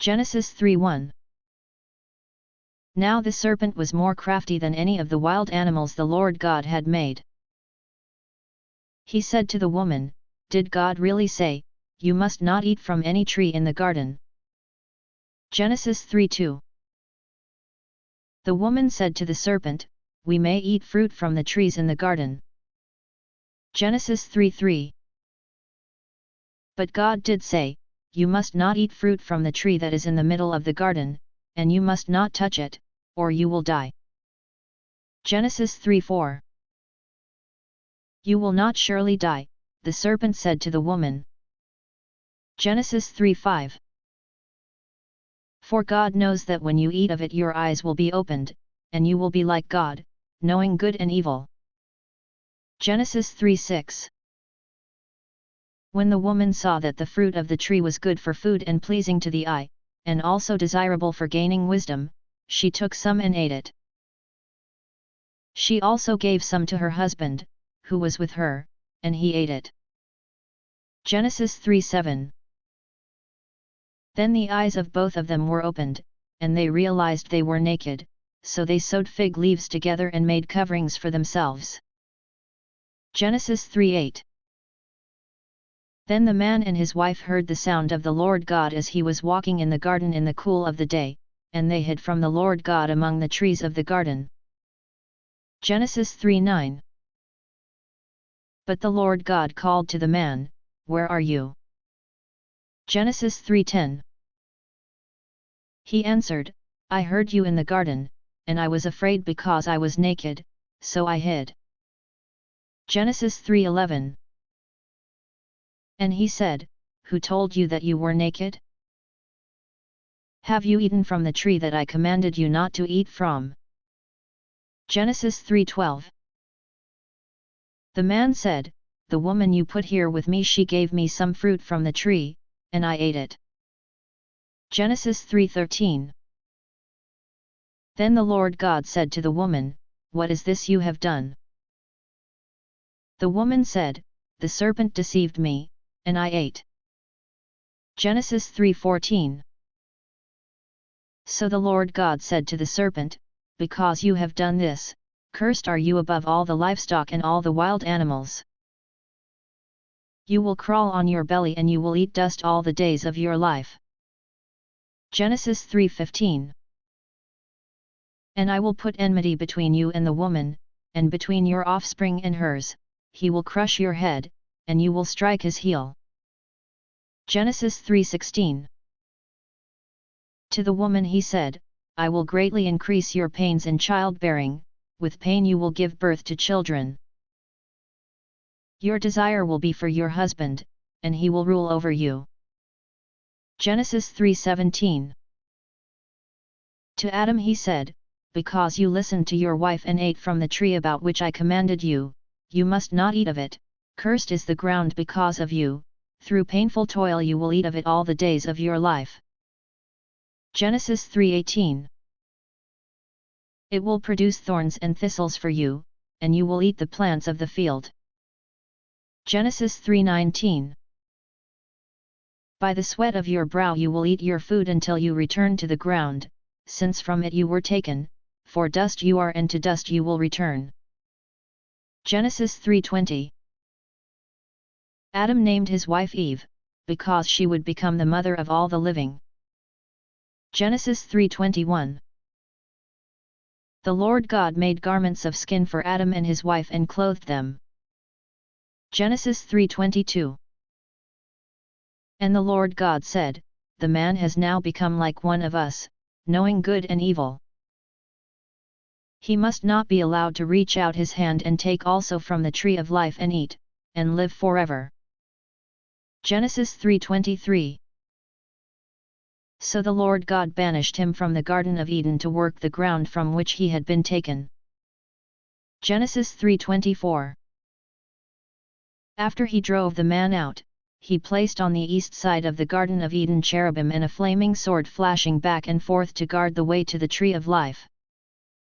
Genesis 3:1. Now the serpent was more crafty than any of the wild animals the Lord God had made. He said to the woman, "Did God really say, 'You must not eat from any tree in the garden'?" Genesis 3:2. The woman said to the serpent, "We may eat fruit from the trees in the garden." Genesis 3:3. But God did say, "You must not eat fruit from the tree that is in the middle of the garden, and you must not touch it, or you will die." Genesis 3:4. "You will not surely die," the serpent said to the woman. Genesis 3:5. "For God knows that when you eat of it your eyes will be opened, and you will be like God, knowing good and evil." Genesis 3:6. When the woman saw that the fruit of the tree was good for food and pleasing to the eye, and also desirable for gaining wisdom, she took some and ate it. She also gave some to her husband, who was with her, and he ate it. Genesis 3:7. Then the eyes of both of them were opened, and they realized they were naked, so they sewed fig leaves together and made coverings for themselves. Genesis 3:8. Then the man and his wife heard the sound of the Lord God as he was walking in the garden in the cool of the day, and they hid from the Lord God among the trees of the garden. Genesis 3:9. But the Lord God called to the man, "Where are you?" Genesis 3:10. He answered, "I heard you in the garden, and I was afraid because I was naked, so I hid." Genesis 3:11. And he said, "Who told you that you were naked? Have you eaten from the tree that I commanded you not to eat from?" Genesis 3:12. The man said, "The woman you put here with me, she gave me some fruit from the tree, and I ate it." Genesis 3:13. Then the Lord God said to the woman, "What is this you have done?" The woman said, "The serpent deceived me, and I ate." Genesis 3:14. So the Lord God said to the serpent, "Because you have done this, cursed are you above all the livestock and all the wild animals. You will crawl on your belly and you will eat dust all the days of your life." Genesis 3:15. And I will put enmity between you and the woman, and between your offspring and hers, he will crush your head, and you will strike his heel. Genesis 3:16. To the woman he said, "I will greatly increase your pains in childbearing, with pain you will give birth to children. Your desire will be for your husband, and he will rule over you." Genesis 3:17. To Adam he said, "Because you listened to your wife and ate from the tree about which I commanded you, you must not eat of it, cursed is the ground because of you, through painful toil you will eat of it all the days of your life." Genesis 3:18. It will produce thorns and thistles for you, and you will eat the plants of the field. Genesis 3:19. By the sweat of your brow you will eat your food until you return to the ground, since from it you were taken, for dust you are and to dust you will return. Genesis 3:20. Adam named his wife Eve, because she would become the mother of all the living. Genesis 3:21. The Lord God made garments of skin for Adam and his wife and clothed them. Genesis 3:22. And the Lord God said, "The man has now become like one of us, knowing good and evil. He must not be allowed to reach out his hand and take also from the tree of life and eat, and live forever." Genesis 3:23. So the Lord God banished him from the Garden of Eden to work the ground from which he had been taken. Genesis 3:24. After he drove the man out, he placed on the east side of the Garden of Eden cherubim and a flaming sword flashing back and forth to guard the way to the tree of life.